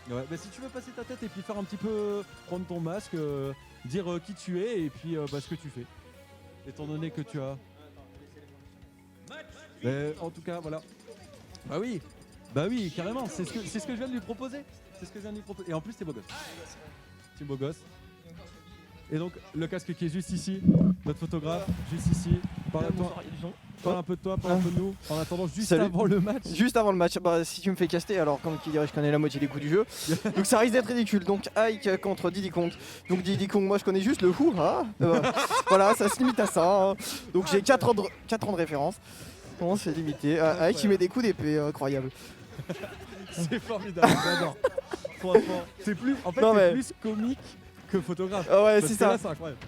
Ouais, bah, si tu veux passer ta tête et puis faire un petit peu, prendre ton masque, dire qui tu es et puis bah, ce que tu fais. Étant donné que tu as. En tout cas, voilà. Bah oui, carrément. C'est ce que je viens de lui proposer. C'est ce que je viens de lui proposer. Et en plus, t'es beau gosse. T'es beau gosse. Et donc, le casque qui est juste ici, notre photographe, juste ici. Parle à toi. Parle un peu de toi, parle un peu de nous. En attendant, juste Salut. avant le match. Juste avant le match, bah, si tu me fais caster, alors comme qui dirait, je connais la moitié des coups du jeu. Donc ça risque d'être ridicule. Donc Ike contre Diddy Kong. Donc Diddy Kong, moi je connais juste le hoo-ha. Voilà, ça se limite à ça. Hein. Donc j'ai 4 ans de référence. Bon, c'est limité. Ike il met des coups d'épée, incroyable. C'est formidable, j'adore. Franchement, c'est plus, en fait, Non, c'est mais- plus comique que photographe. Ah ouais, Parce c'est que ça. là, c'est incroyable.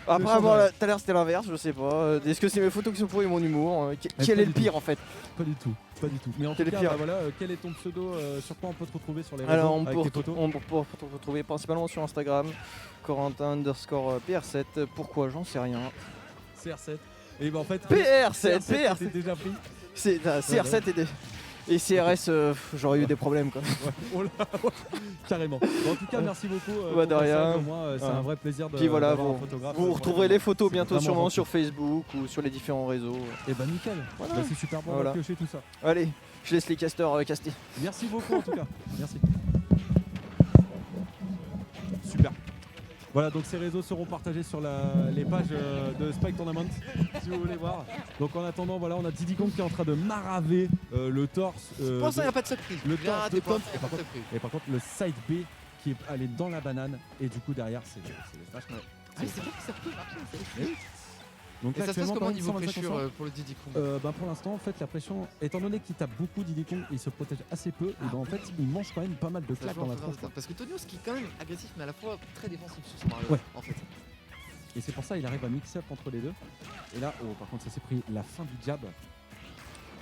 Après, change bon, rien. tout à l'heure c'était l'inverse, je sais pas. Est-ce que c'est mes photos qui sont pourries ou mon humour Quel pas est du le pire en fait? Pas du tout, pas du tout. Mais en Quel tout est cas, pire bah, voilà, quel est ton pseudo, sur quoi on peut te retrouver sur les réseaux Alors on avec peut tes photos te retrouver principalement sur Instagram, Corentin_PR7. Pourquoi? J'en sais rien. CR7. Et bah en fait, PR7, CR7 PR7. t'es déjà pris. C'est CR7 et CRS, j'aurais eu des problèmes quoi. Oh là, carrément. Bon, en tout cas, merci beaucoup. Bah, de pour rien. ça. Pour moi, c'est un vrai plaisir de Puis voilà, d'avoir un photographe. vous retrouverez les photos C'est bientôt vraiment sûrement gentil. sur Facebook ou sur les différents réseaux. Et bah nickel. Voilà. Bah, c'est super bon, on va Voilà. piocher tout ça. Allez, je laisse les casteurs caster. Merci beaucoup en tout cas. Merci. Super. Voilà, donc ces réseaux seront partagés sur les pages de Spike Tournament si vous voulez voir. Donc en attendant, voilà, on a Diddy Kong qui est en train de maraver le torse. Pour l'instant, il n'y a pas de surprise. le Rien torse raté de pour Tom. l'instant, y a pas de surprise. Et par contre, le side B qui est allé dans la banane et du coup derrière, c'est le smash. Ah, c'est vrai que ça peut marcher. Eh oui. Donc Et là, ça se passe actuellement, comment quand niveau même, 125%. pressure pour le Diddy Kong? Ben pour l'instant, en fait, la pression, étant donné qu'il tape beaucoup Diddy Kong, il se protège assez peu. Et ben en fait, il mange quand même pas mal de Ça claques joue dans en la faveur de tronche. ça. Parce que Tonio, ce qui est quand même agressif, mais à la fois très défensif sur son Mario, Ouais. en fait. Et c'est pour ça qu'il arrive à mixer up entre les deux. Et là, oh, par contre, ça s'est pris la fin du jab.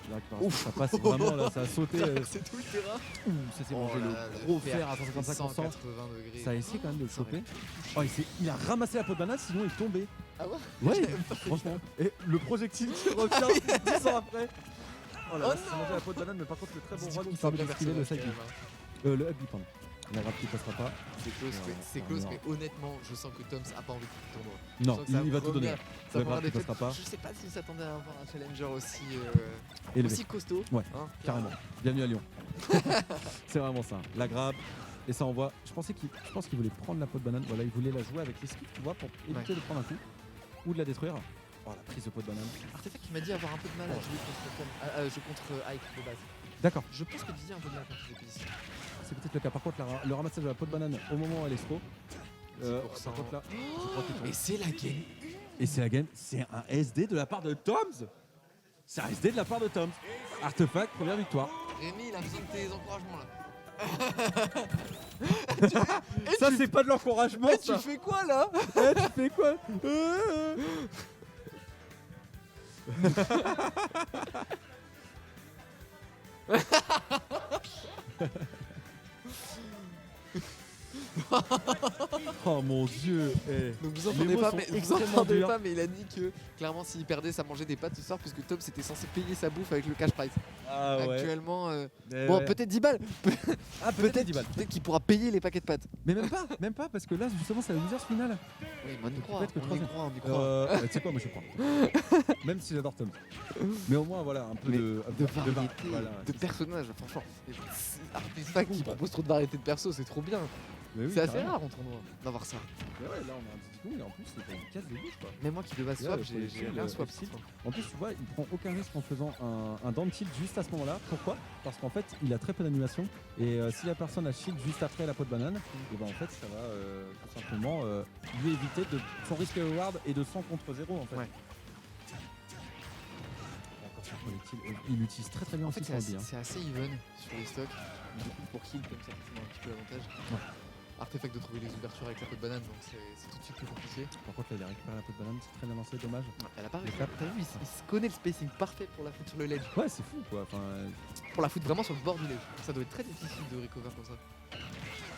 Là, ça passe vraiment, là, ça a sauté. C'est tout le terrain. Ça s'est Oh mangé là le là, gros fer fer à 155%. 180 degrés. Ça a essayé quand même de le Ça choper. aurait Oh, il a ramassé la peau de banane, sinon il tombait. Ah ouais? Ouais, franchement. Et le projectile qui revient 10 ans après. Oh là là, Oh c'est mangé la peau de banane, mais par contre, le très bon run qui C'est permet bien d'esquiver le side personnage, B. Le up B, pardon. La grave qui passera pas. C'est close, Ouais, c'est ouais, close, ouais. mais honnêtement, je sens que Toms a pas envie de quitter le tournoi. Non, Je sens que ça il va tout donner. revient- Ça Le prendra grave des qui passera fêtes. pas. Je sais pas s'il s'attendait à avoir un challenger aussi, Élevé. aussi costaud. Ouais, hein, carrément. Bienvenue à Lyon. C'est vraiment ça. La grab. Et ça envoie. Je pense qu'il voulait prendre la peau de banane. Voilà, il voulait la jouer avec l'esquive, tu vois, pour éviter de prendre un coup ou de la détruire. Oh, la prise de peau de banane. Artefact qui m'a dit avoir un peu de mal à jouer contre Ike de base. D'accord, Je pense que Didier a un peu de mal contre ces positions. c'est peut-être le cas. Par contre, le ramassage de la peau de banane au moment où elle est trop. 10%. Par contre, là, je crois qu'il tombe. Et c'est la game. Et c'est la game. C'est un SD de la part de Toms. C'est un SD de la part de Toms. Artefact, première victoire. Rémi, il a besoin de tes encouragements là. Ça, c'est pas de l'encouragement, Tu fais quoi là? Tu fais quoi Oh mon dieu. Donc vous Les entendez mots pas, sont mais, extrêmement durs. mais il a dit que clairement s'il perdait, ça mangeait des pâtes ce soir puisque Tom c'était censé payer sa bouffe avec le cash prize. Ah ouais. Actuellement, Mais bon ouais. peut-être 10 balles. Ah, peut-être 10 balles. Peut-être qu'il pourra payer les paquets de pâtes. Mais même pas, parce que là, justement, c'est la losers finale. Oui, mais on y croit, Peut-être que on y troisième. croit, on y croit. Tu sais quoi, moi je crois. Même si j'adore Tom. Mais au moins, voilà, un peu Mais de variété, voilà, de personnages, franchement. Artefact qui propose trop de variété de perso, c'est trop bien. Mais oui, C'est assez carrément. rare en tournoi d'avoir ça. Mais ouais, là, on a un petit coup, et en plus, c'est pas une casse de bouche, quoi. Même moi qui de base Ouais, swap, le j'ai projectile, rien le swap. F-tilt. En plus, tu vois, il prend aucun risque en faisant un down tilt juste à ce moment-là. Pourquoi? Parce qu'en fait, il a très peu d'animation. Et si la personne a shield juste après la peau de banane, et ben en fait, ça va tout simplement lui éviter de son risque reward et de 100 contre 0 en fait. Ouais. Encore sur projectile, il utilise très bien En aussi fait, son B. c'est assez even sur les stocks. Du coup, pour kill, comme ça, forcément un petit peu l'avantage. Ouais. Artefact de trouver les ouvertures avec la peau de banane, donc c'est tout de suite plus compliqué. Par contre, là, il a récupéré la peau de banane, c'est très bien lancé, dommage. Elle a pas Les réussi. tapes. T'as vu, il se connaît le spacing parfait pour la foutre sur le ledge. Ouais, c'est fou quoi. Enfin, Pour la foutre vraiment sur le bord du ledge. Ça doit être très difficile de recover comme ça.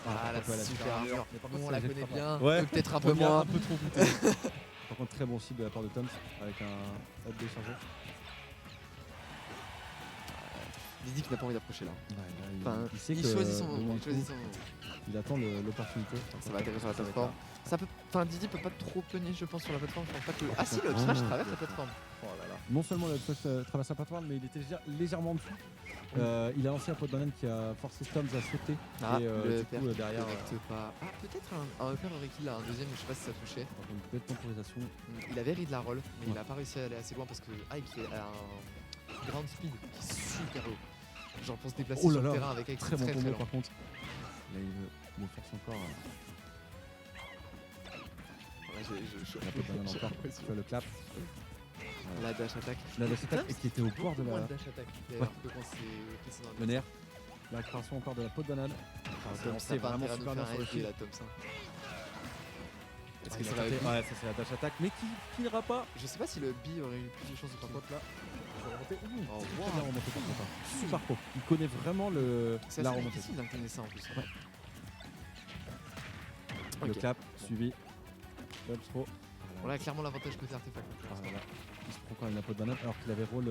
Ah, la super armure. Mais par Nous, contre, on ça la jette connaît pas bien. mal. Ouais. Peut-être un On peu y a moins. un peu trop goûté. Par contre, très bon cible de la part de Toms avec un up déchargé. Didi qui n'a pas envie d'approcher là. Ouais, là, Enfin, il sait il que choisit son le moment. moment Il choisit coup, son moment. il attend l'opportunité. Ça va atterrir sur la Ça va être plateforme. Ça peut... Enfin, Didi peut pas trop punish, je pense, sur la plateforme. Je pense pas que. Ah si, le Ah, smash non, traverse ouais. la plateforme. Oh là là. Non seulement la traverse la plateforme, mais il était légèrement en dessous. Il a lancé un pot de banane qui a forcé Stoms à sauter. Ah, et le du père coup, qui derrière, connecte pas. Ah, peut-être un upper aurait kill là, un deuxième, mais je sais pas si ça touchait. par contre, une belle temporisation. Il avait read la roll, mais il Ouais. a pas réussi à aller assez loin parce que Ike a un ground speed qui est super haut. Genre pour se déplacer Oh là sur le là, terrain avec Ike, Très c'est bon très combo lent. par contre. Là, il me force encore. Ouais, La pot de banane encore. Tu vois le clap. La dash attack. La dash attack et qui était au bord de Moins la. de dash attack d'ailleurs que quand c'est précédent. Le nerf. La récupération encore de la peau de banane. C'est vraiment super bien sur le shield. la Thompson. Est-ce Ah, que il ça a va tenté. être Ouais, ça c'est la dash attack, mais qui finira pas. Je sais pas si le B aurait eu plus de chances de Par kill. contre là, il va remonter. Oh, Très bien wow. remonté par contre. Super pro. Il connaît vraiment C'est la assez remontée. difficile d'incliner ça en plus. Ouais. Le Ok. clap suivi. Club throw. On a clairement l'avantage côté artefact. Voilà. Il se prend quand même la peau de banane alors qu'il avait roll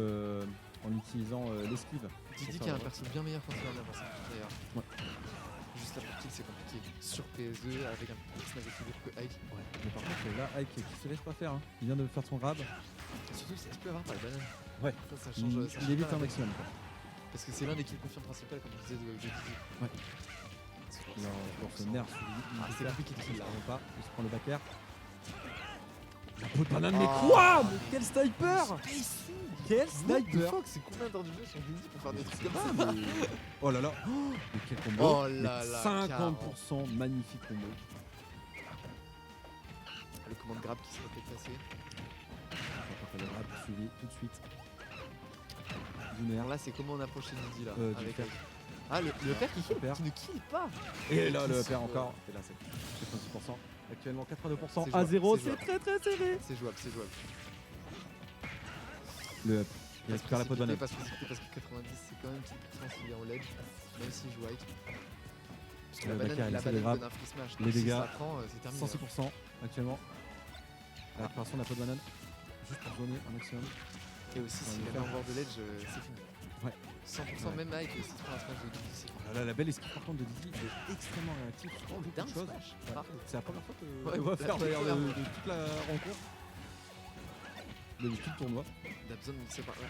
en utilisant l'esquive. Didi qui a un perso bien meilleur quand il va bien passer d'ailleurs. Ouais. Juste là pour kill c'est compliqué. Sur PS2 avec un snag aussi dur que Ike. Ouais. Mais par contre là, Ike qui se laisse pas faire. Hein. Il vient de faire son grab. Et surtout si tu peux avoir par les bananes. Ouais. Ça Il, change. Ça il change évite pas un la maximum. Quoi. game. Parce que c'est l'un des kills confirmes principal comme je disais de Didi. Ouais. Dans ce nerf suivi. Ah, c'est compliqué de kill là. Il pas. Il se prend le back air. La peau de banane, mais Oh. quoi? Mais quel sniper! Quel sniper! Fuck, c'est combien d'heures du jeu sur Didi pour faire des trucs comme Ah, ça? mais... Oh là là! Oh, mais quel combo! Oh Mais là là, 50%, magnifique combo. Le commande grab qui se refait passer. Le grab suivi tout de suite. Du nerf. Alors là, c'est comment on approche Didi là Du avec père. Ike. Ah, le père qui kill, Père. qui ne kill pas. Et là, le Qui père se- encore. Et là, c'est 86%. Actuellement, 82% C'est à jouable, 0. c'est C'est jouable. très très serré. C'est jouable, c'est jouable. Le up. Il récupère la peau de banane. Pas se précipiter parce que 90 c'est quand même une petite puissance s'il est en ledge, même s'il joue Ike. Parce que Le la Bakar, il banane essaie de grab. donne un free smash. Les donc si dégâts. ça prend, c'est terminé. 106% actuellement. La récupération de la peau de banane. Juste pour zoner un maximum. Et aussi, s'il est en bord de ledge, c'est fini. Ouais. 100% Ouais. même Ike, si tu prends un smash de Didi, c'est Oh là là, la belle esquive par contre de Didi, il est extrêmement réactif sur beaucoup D'un de choses. smash. Ouais. Ah. C'est la première fois que Ouais, on va la faire toute d'ailleurs première de toute la rencontre. De tout le tournoi. Il a besoin de mixer par là.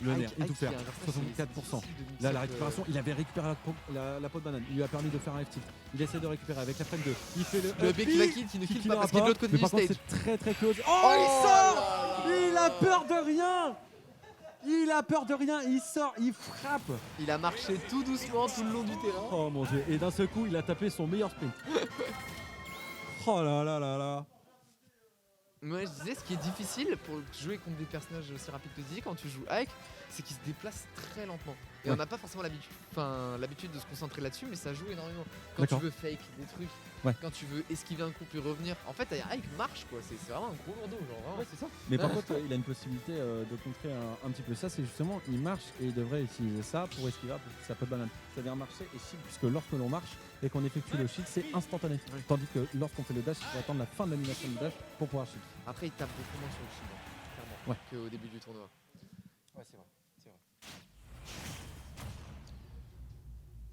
Le nerf, Ike et tout qui faire. est un versage, 64%. c'est difficile de mix Là, up, la récupération, il avait récupéré la peau de banane. Il lui a permis de faire un F-tilt. Il essaie de récupérer avec la frame 2. Il fait le Le B qui va kill, qui ne kill pas killera parce qu'il est de l'autre côté mais du par contre, stage. c'est très très close. Oh, Oh il là sort. là Il a peur de rien. Il a peur de rien. Il sort, il frappe. Il a marché tout doucement tout le long du terrain. Oh mon dieu. Et d'un seul coup, il a tapé son meilleur sprint. Oh là là là là. Moi je disais ce qui est difficile pour jouer contre des personnages aussi rapides que Didi quand tu joues Ike, c'est qu'il se déplace très lentement. Et Ouais. on n'a pas forcément l'habitude de se concentrer là-dessus, mais ça joue énormément. Quand tu D'accord. veux fake des trucs, Ouais. quand tu veux esquiver un coup puis revenir. En fait Ike marche quoi, c'est vraiment un gros lourdeau genre vraiment. c'est ça. Mais par contre, il a une possibilité de contrer un petit peu ça. C'est justement, il marche et il devrait utiliser ça pour esquiver sa peau de banane. C'est-à-dire marcher et shield, puisque lorsque l'on marche et qu'on effectue le shield, c'est instantané. Ouais. Tandis que lorsqu'on fait le dash, il faut attendre la fin de l'animation du dash pour pouvoir shield. Après il tape beaucoup moins sur le shield, clairement, Ouais. qu'au début du tournoi. Ouais, c'est vrai.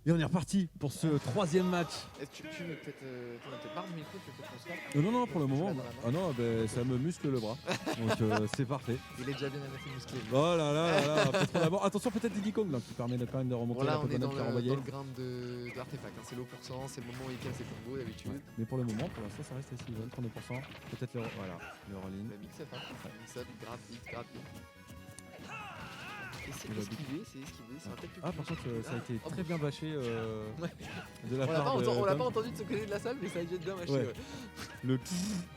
Et on est reparti pour ce troisième match. Est-ce que tu veux peut-être t'en as peut-être marre du micro, tu veux peut-être qu'on se parle Non, pour le Tu moment. l'as dans la main. Ah non, ben, ça me muscle le bras. Donc c'est parfait. Il est déjà bien assez musclé. lui. Oh là là là là, un peu trop d'abord. Attention, peut-être Diddy Kong là, qui permet quand même de remonter Bon là la on peau de est banane dans qui a renvoyé. le grind de l'artefact, hein. C'est low pourcent, c'est le moment où il casse ses combos d'habitude. Ouais. Mais pour le moment, pour l'instant, ça reste assez even, 32%. Peut-être voilà, le roll-in. Le mix-up, hein. Mix-up, il grappe, hit, grappe, hit. Et c'est Il va esquivé, ça va peut-être plus Ah, par contre, ça a été Oh, très bien bâché Ouais. de la On l'a part pas, de on l'a pas Tom. entendu de ce côté de la salle, mais ça a dû être bien mâché. Ouais. Ouais. Le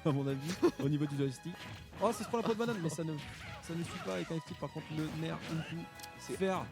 à mon avis, au niveau du joystick. Oh, ça se prend la peau de banane, mais ça ne suit pas avec un FT. Par contre, le nerf into C'est faire.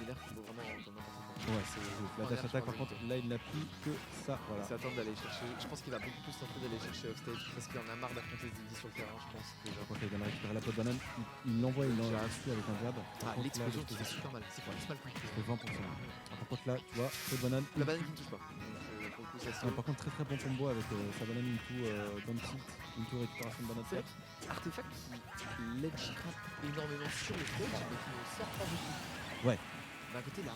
des nerfs qui vont vraiment dans n'importe quoi. Ouais, c'est la dash attack, par contre, là, il n'a plus que ça. Voilà. C'est attendre d'aller chercher. Je pense qu'il va beaucoup plus tenter d'aller chercher offstage parce qu'il en a marre d'affronter Didi sur le terrain, je pense. Déjà. Ok, il vient de récupérer la peau de banane. Il l'envoie, il l'envoie dessus avec un jab. Par Ah, contre, l'explosion là, qui fait super mal. C'est plus mal compliqué. c'est 20%. Par contre, là, tu vois, peau de banane. La banane qui ne touche pas. Donc, pour le coup, ça se Par contre, très très bon combo avec sa banane into down tilt, into récupération de banane C'est sec. Artefact qui ledge crap énormément sur le stage mais qui ne sort pas beaucoup. D'un côté, la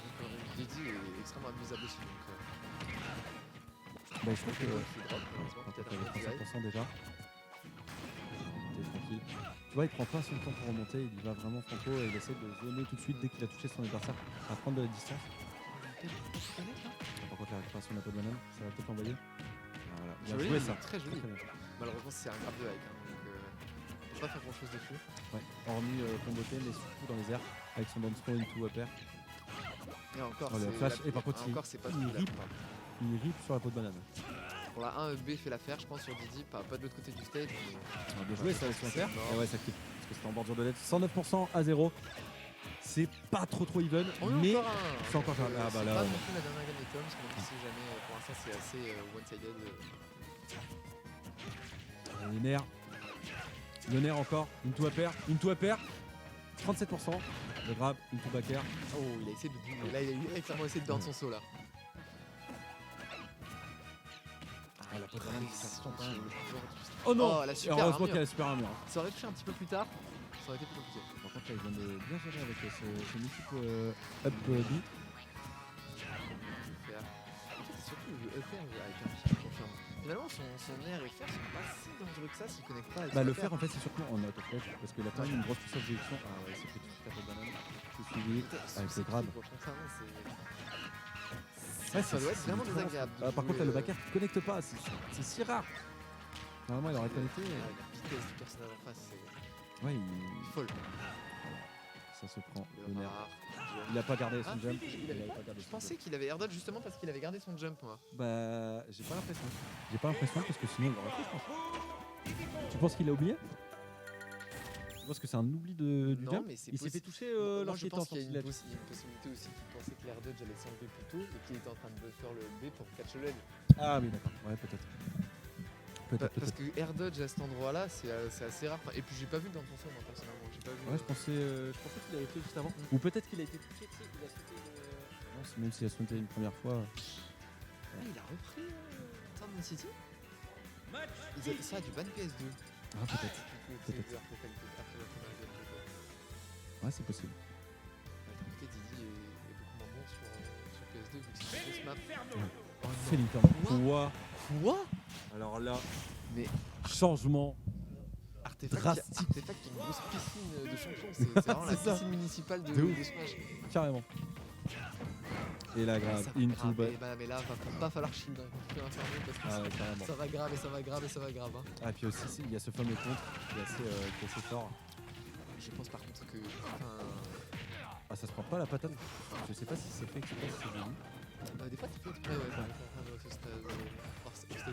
Didi est extrêmement abusable aussi. Donc, Bah, je pense que. il drop, malheureusement, Quand peut-être il un peu avait de 35% déjà. T'es tranquille. Tu vois, il prend pas son temps pour remonter, il y va vraiment franco et il essaie de zoner tout de suite dès qu'il a touché son adversaire à prendre de la distance. Par contre, la récupération n'a pas de banane, ça va peut-être l'envoyer. Voilà, bien Joli, joué ça. très joli. Très bien. Malheureusement, c'est un grab de hike, hein, donc on peut pas faire grand chose dessus. Ouais. Hormis comboter, mais surtout dans les airs, avec son down throw into upper. Et encore, Oh, le c'est flash, et par contre, encore, c'est pas il tout la rip. plupart. Il rip sur la peau de banane. Pour la 1 B fait l'affaire, je pense, sur Didi, pas de l'autre côté du stage. Mais... On a bien joué ça avec son C'est upper. mort. Et ouais, ça quitte. Parce que c'était en bordure de LED. 109% à 0. C'est pas trop even, On a mais encore un. c'est encore un. Ah bah C'est là. pas non plus la dernière game des Toms, mais on sait jamais. Pour l'instant, c'est assez one-sided. Les nerfs. Le nerf encore. Into upper. 37%. Le grab. Into back air. Oh, il a essayé de doubler. Là, il a clairement essayé de burn son saut là. Ah, la peau de banane, ça se tente, hein. Oh non. la Et super heureusement armure. qu'il y a la super armure. Ça aurait touché un petit peu plus tard, ça aurait été plus compliqué. Par contre, là, il vient de bien gérer avec ce multiple up B. Faire. En fait, c'est surtout le EFR avec un pied, je confirme. Finalement, son air et fer sont pas si dangereux que ça s'il connecte pas avec Bah, son le fer. fer, en fait, c'est surtout en auto-flèche parce qu'il a quand même une grosse puissance d'éjection. Ah ouais, c'est fait tout à fait banane. Tout suivi avec le grab. Ouais, Ça doit être vraiment très désagréable. bon. Par contre, là, le back air ne connecte pas. C'est si rare. Normalement, il aurait connecté. La vitesse du personnage en face, c'est Ouais, il... folle. ça se prend Le le nerf. rare, Il a pas gardé son Ah, jump. il avait avait pas- pas gardé Je son pensais jump. qu'il avait air dodge justement parce qu'il avait gardé son jump, moi. Bah, j'ai pas l'impression. J'ai pas l'impression parce que sinon il l'aurait fait, je pense. Tu penses qu'il a oublié? Tu penses que c'est un oubli du Non, jump? mais c'est Il s'est fait possible. toucher Moi, je lorsqu'il était en pense qu'il y a sortie de une, lettre. il y a une possibilité aussi qu'il pensait que l'air dodge allait s'enlever plus tôt et qu'il était en train de faire le B pour catch le leg. Ah oui, d'accord. Ouais, peut-être. Peut-être, Parce peut-être. que air dodge à cet endroit-là, c'est assez rare. Et puis j'ai pas vu dans ton son, moi personnellement. J'ai pas vu. Ouais, je pensais qu'il avait fait juste avant. Ou peut-être qu'il a été touché, tu sais, il a sauté le... Non, même s'il a sauté une première fois. Ah, il a repris Town City. Ça a du ban PS2. Ah, peut-être. Peut-être. Ouais, c'est possible. Écoutez, Didi est beaucoup moins bon sur PS2 vu que c'est une grosse map. Oh non. Félicitations. Quoi? Quoi? Alors là, Mais changement. Artefact, Drastique. Artefact qui est une grosse piscine de champions. C'est vraiment la C'est ça. piscine municipale De ouf. de Smash. Carrément. Et la grave. Ça va Into grave, back. mais là, va pas falloir shield hein, quand tu fais inferno parce que Ah ouais, carrément. ça va grave et ça va grave et ça va grave. Hein. Ah, et puis aussi, il y a ce fameux contre qui est assez fort. Je pense par contre que. Ah, ça se prend pas la patate. Je sais pas si c'est fait, je sais pas si c'est voulu. Des fois, tu peux être prêt ouais, quand on est au stade hors stage.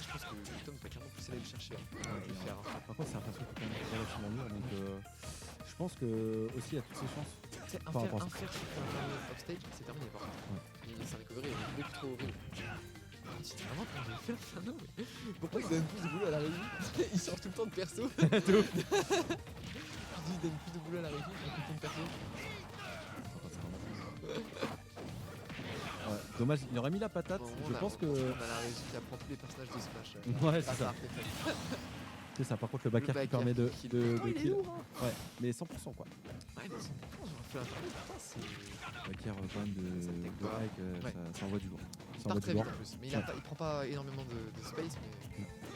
Je pense que Tom va clairement plus aller le chercher. Hein. Je vais le faire. Hein. Par contre, c'est un perso qui est quand même relativement dur, donc je pense que aussi il y a toutes ses chances. Tu sais, Par rapport à un fer sur un upstage, c'est terminé par contre. C'est un recovery beaucoup trop horrible. C'est vraiment quand j'ai fait l'inferno, mais pourquoi il donne plus de boulot à la régie? Il sort tout le temps de perso. Il donne plus de boulot à la régie, il sort tout le temps de perso. Ouais, dommage, il aurait mis la patate. Bon, Je pense que. On a la régie qui apprend tous les personnages de Smash. Ouais, c'est grâce à ça. Artefact. C'est ça, par contre, le back air qui back permet air de qui- kill. Oh, il est lourd, hein. Ouais, mais 100% quoi. Ouais, mais c'est bon, j'aurais fait l'inferno, putain, c'est. Back air quand même Ça me de take pas. hike, Ouais. ça envoie du lourd. Ça Il part envoie très du vite lourd. en plus. Mais il prend pas énormément de space, mais.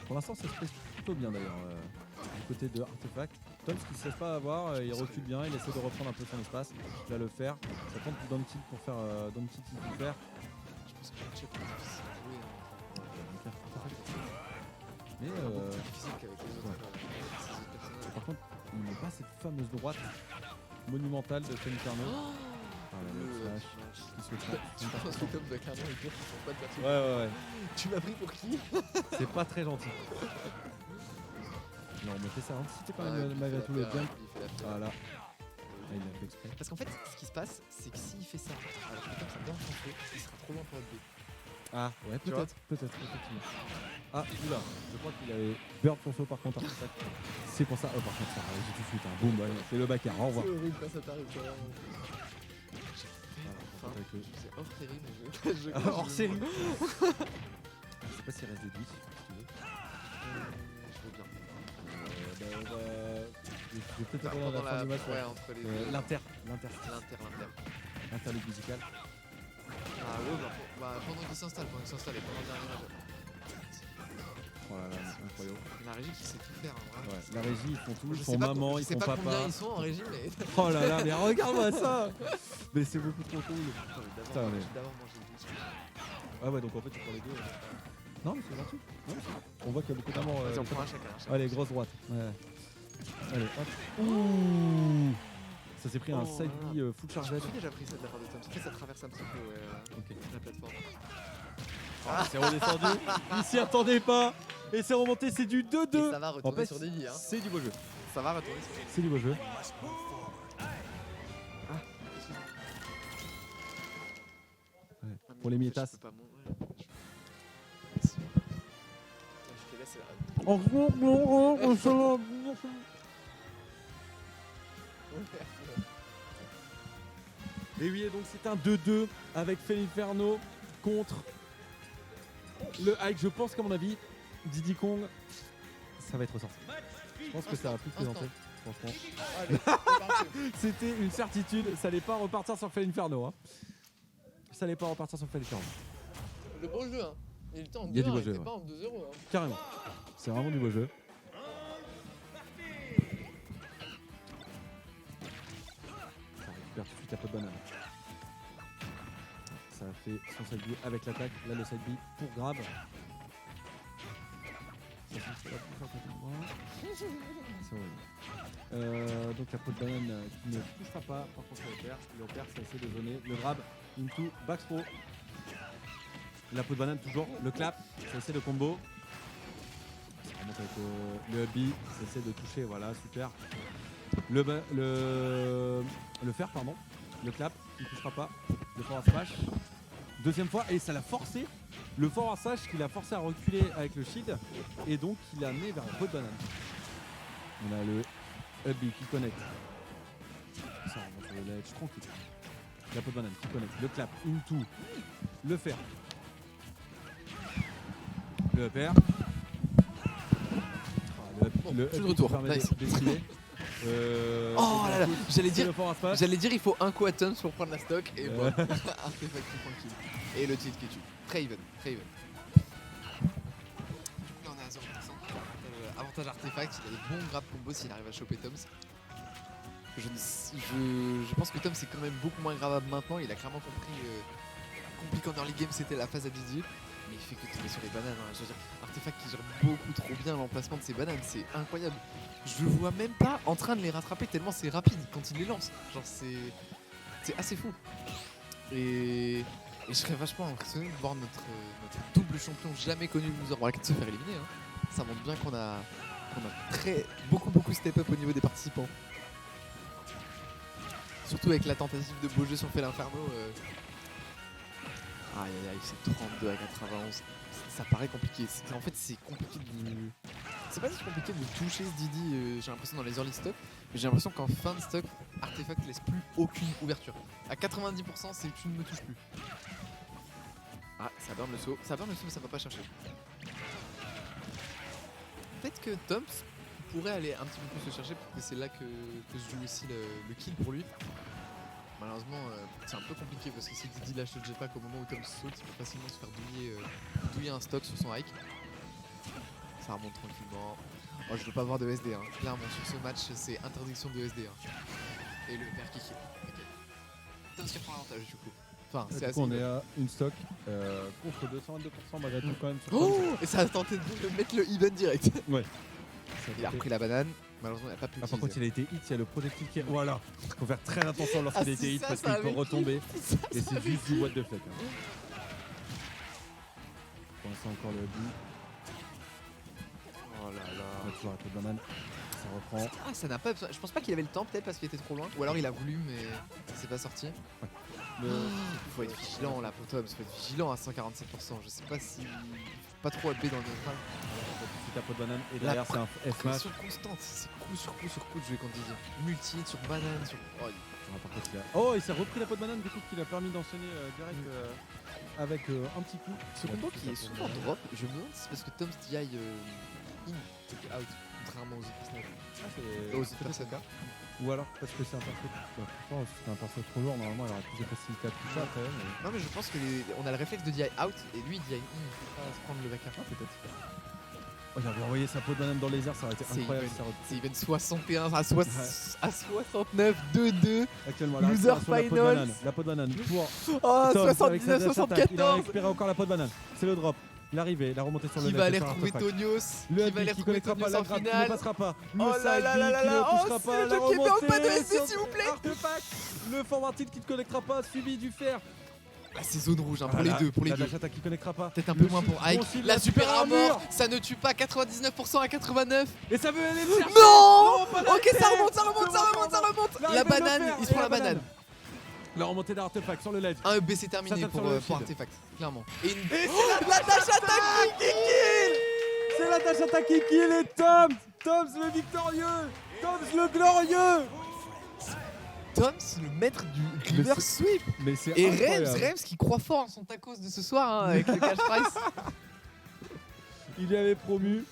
Pour l'instant, ça se passe plutôt bien d'ailleurs. Du côté de Artefact. Tom, ce qu'il ne se laisse pas avoir, il recule bien, il essaie de reprendre un peu son espace. Il va le faire. Ça tente du down tilt pour faire down tilt il peut faire. Je pense que le match est plus difficile à jouer. Mais Beaucoup plus difficile qu'avec les autres, ces autres personnages. par contre, il met pas cette fameuse droite monumentale de Inferno. Ah, là, le flash qui se prend. Je pense que Tom va clairement lui dire qu'ils font pas de perso. Ouais. Tu m'as pris pour qui? C'est pas très gentil. Non, mais fait ça, hein. C'était quand même Ouais, malgré tout le jump. Il fait l'affaire. Voilà. Là, il a fait exprès. Parce qu'en fait, ce qui se passe, c'est que s'il fait ça, alors que comme ça dans son feu, il sera trop loin pour être B. Ah, ouais, Tu vois peut-être, effectivement. Ah, oula, je crois qu'il avait bird son saut par contre. Artefact. C'est pour ça. Oh, par contre, ça arrive tout de suite. Hein. Boum, allez, c'est le back air. Au revoir. C'est horrible quand ça t'arrive, quand même. Enfin, avec le- c'est hors série, mais je. Hors série. Je sais pas s'il reste des glitches, si tu veux. Je veux bien. On va. Je vais peut-être Enfin, attendre pendant la fin du match. ouais, entre les L'inter. L'inter. Interlude musical. Ah ouais, pendant qu'il s'installe, et pendant le dernier match. Oh là là, c'est incroyable. La régie qui sait tout faire, hein, vraiment. Ouais, la régie, ils font tout, Je ils sais font pas maman, je ils sais font pas papa. combien ils sont en régie, mais. Oh là là, mais regarde-moi ça. Mais c'est beaucoup trop cool. Putain, mais- d'abord manger des biscuits. Ah ouais, donc en fait, tu prends les deux. Non, mais c'est gratuit. Non, mais c'est- On voit qu'il y a beaucoup d'amour. Vas-y, on prend un chacun. Allez, grosse droite. Ouais. Allez, hop. Ouh. Ça s'est pris un Oh side là B full charged. J'ai déjà pris ça de la part de Tom. En fait, ça traverse un petit peu Ok. la plateforme. Ah, c'est redescendu. Il s'y attendait pas. Et c'est remonté, c'est du Et 2-2. ça va En retourner fait, sur des vies, hein. c'est du beau jeu. Ça va retourner sur des vies. C'est du beau jeu. Pour les mietas. Je peux pas monter. Je te laisse. Et oui, et donc c'est un 2-2 avec Felinferno contre le Hike. Je pense qu'à mon avis, Diddy Kong, ça va être ressorti. Je pense que ça va plus présenter, franchement. Allez, c'est parti. C'était une certitude, ça allait pas repartir sur Felinferno. Hein. Ça allait pas repartir sur Felinferno. Le beau jeu, hein. Il était en 2-1, Il y a du beau il jeu, était ouais. pas en 2-0. Hein. Carrément. C'est vraiment du beau jeu. Ça récupère tout de suite la peau de banane. Ça a fait son side B avec l'attaque. Là, le side B pour grab. Ça fait pas plus fort que moi. C'est horrible. Donc la peau de banane qui ne touchera pas. Par contre, le opère, ça essaie de zoner. Le grab into back throw. La peau de banane toujours. Le clap, ça essaie de combo. Ça remonte avec le hubby, ça essaie de toucher, voilà, super. Le fer, pardon. Le clap, il ne touchera pas. Le forward smash. Deuxième fois, et ça l'a forcé. Le forward smash qui l'a forcé à reculer avec le shield. Et donc il l'a amené vers la peau de banane. On a le hubby qui connecte. Ça remonte sur le ledge, tranquille. La peau de banane qui connecte. Le clap, into. Le fer. Le upper. Bon, Le plus de up retour, qui permet nice. d'esquiver. Oh là là, j'allais C'est dire, le forward smash. il faut un coup à Tums pour prendre la stock et bon, Ouais. artefact tranquille. Et le tilt qui tue. Très even, très even. Du coup là on est à 0%. Avantage artefact, il a des bons grab combos s'il arrive à choper Tums. Je pense que Tom c'est quand même beaucoup moins gravable maintenant, il a clairement compris compliqué en early game c'était la phase à Didier. Mais il fait que tomber sur les bananes, hein. Je veux dire, Artefact qui gère beaucoup trop bien l'emplacement de ses bananes, c'est incroyable. Je le vois même pas en train de les rattraper tellement c'est rapide quand il les lance. Genre c'est assez fou. Et je serais vachement impressionné de voir notre double champion jamais connu loser bracket se faire éliminer. Hein. Ça montre bien qu'on a beaucoup step up au niveau des participants. Surtout avec la tentative de beau jeu sur Fait l'Inferno. Aïe aïe aïe, c'est 32 à 91. Ça paraît compliqué. En fait, c'est compliqué de. C'est pas si compliqué de toucher ce Didi, j'ai l'impression, dans les early stock. Mais j'ai l'impression qu'en fin de stock, Artefact laisse plus aucune ouverture. À 90%, c'est tu ne me touches plus. Ah, ça burn le saut. Ça burn le saut, mais ça va pas chercher. Peut-être que Toms pourrait aller un petit peu plus se chercher, parce que c'est là que se joue aussi le kill pour lui. Malheureusement, c'est un peu compliqué parce que si Didi lâche le jetpack au moment où Tom saute, il peut facilement se faire douiller un stock sur son hike. Ça remonte tranquillement. Oh, je veux pas avoir de SD, hein. Clairement, sur ce match, c'est interdiction de SD. Hein. Et le vert qui kill. Ok. Tom qui prend l'avantage du coup. Enfin, c'est Du assez. coup, on est à une stock contre 222% malgré tout quand même. Sur Oh, et ça a tenté de mettre le even direct. Ouais. Il a repris la banane. Malheureusement, il a pas pu Ah, par contre, l'utiliser. il a été hit, il y a le projectile qui est. Voilà! Faut faire très attention lorsqu'il a Ah, été si hit ça, parce ça qu'il peut avait retomber. Si ça, Et ça c'est avait juste du what the fuck. Hein. Pour l'instant, encore le but. Oh là là. On a toujours un peu de banane. Ça reprend. Ah, ça n'a pas. Je pense pas qu'il avait le temps, peut-être parce qu'il était trop loin. Ou alors il a voulu, mais ça s'est pas sorti. Faut être vigilant là pour Tom, faut être vigilant à 147%. Je sais pas si. Pas trop AB dans le neutral. Tout à pot de banane. Et derrière, c'est un F-match. Pression constante, c'est coup sur coup sur coup de jouer contre Didier. Multi sur banane, sur. Oh, Par contre, oh, il s'est repris la peau de banane, du coup, qui l'a permis d'enchaîner direct avec un petit coup. ce combo qui est souvent drop, je me demande si c'est parce que Tom DI in, take out, contrairement aux autres personnages. Ah, Aux autres c'est personnes. peut-être Ou alors parce que c'est un perso. Pourtant, si c'était un perso trop lourd, normalement il aurait plus de facilité à toucher après. Mais... Non mais je pense que on a le réflexe de DI out et lui il DI in, il peut pas se prendre le back Ah, peut-être. Oh, il avait envoyé sa peau de banane dans les airs, ça aurait été C'est incroyable. even. ça aurait- C'est even 61 à 69, 2-2. Actuellement, Loser la peau de finals. banane. La peau de banane pour Oh, Tom, avec sa 79, dash attack. Il a 74. récupéré encore la peau de banane. C'est le drop. Il est arrivé, il a remonté sur le Qui net, va et aller sur retrouver l'artefact. Tonios? Le Qui va aller headbeat qui retrouver connaîtra pas Tonios la en grappe qui ne finale? passera pas. Le Oh là side là B là là qui là. ne Oh, touchera c'est pas. le La jeu qui est remontée pas de SD, sur s'il vous plaît. Artefact. Le forward tilt qui ne connectera pas, suivi du fer. Ah, c'est zone rouge hein, pour Voilà, les deux, pour les la deux. dash attack qui connectera pas. Peut-être un Le peu moins shield, pour bon Ike. shield, La super armor, armure. ça ne tue pas 99% à 89. Et ça veut aller le chercher. Non, pas ok, d'arrêter. ça remonte, ça remonte, Se ça remonte, ça remonte. remonte. L'arrivée La de banane, le fer il se et prend la banane. La remontée d'artefact sur le ledge. Un EB c'est terminé Ça tape pour sur le pour shield. Artefact, clairement. Et une... Et La dash attaque qui kill. c'est la dash attack qui kill et Toms le victorieux. Toms le glorieux. Toms, le maître du river Mais sweep. Mais c'est Et incroyable. Rems qui croit fort en son tacos de ce soir hein, avec le cash price. Il y avait promu.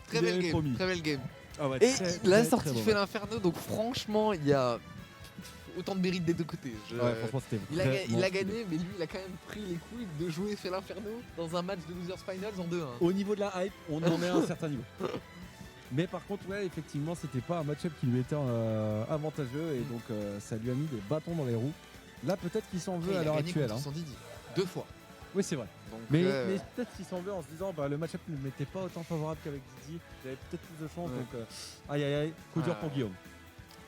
Très Il belle avait game, promis. très belle game. Ah ouais, Et très, la très, sortie très fait bon. l'inferno, donc franchement, il y a autant de mérite des deux côtés. Ouais, franchement, c'était il a vraiment gagné, mais lui, il a quand même pris les couilles de jouer fait l'inferno dans un match de Losers Finals en 2-1. Au niveau de la hype, on en est à un certain niveau. Mais par contre, ouais, effectivement, c'était pas un match-up qui lui était avantageux et donc ça lui a mis des bâtons dans les roues. Là, peut-être qu'il s'en veut Il à a l'heure gagné actuelle. contre Hein. Sandidi, 2 fois. Oui, c'est vrai. Donc, Mais peut-être qu'il s'en veut en se disant bah, le match-up ne m'était pas autant favorable qu'avec Didi. J'avais peut-être plus de chance. Ouais. Donc, aïe aïe aïe, coup dur pour Guillaume.